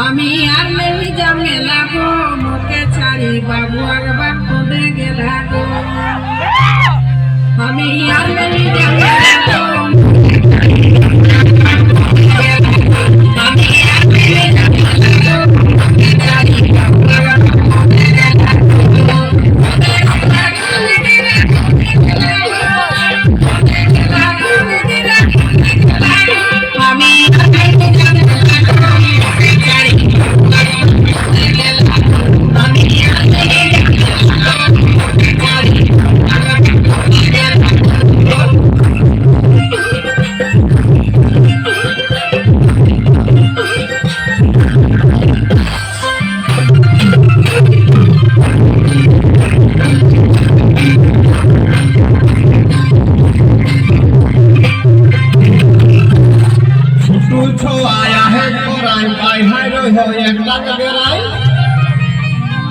আমি আর নেই ঝামেলা গো মোকে ছাড়ি বাবু একবার কোদে গেলা গো আমি আর নেই ঝামেলা গো আমি আর নেই ঝামেলা গো মোকে ছাড়ি বাবু একবার কোদে গেলা গো আমি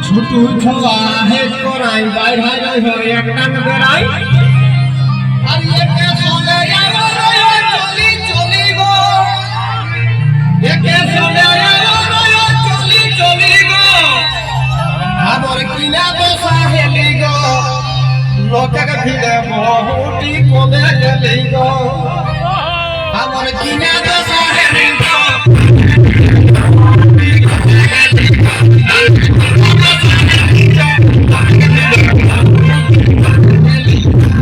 ছুটু ছোয়া হে করাই বাইর হাই হয় একটা বেড়াই আর একে চলে যাবো চলি চলি গো একে চলে যাবো চলি চলি গো আবার কিনা দশা হেলি গো লোকে ভিড়ে বহুটি কমে গেলি গো আমার কিনা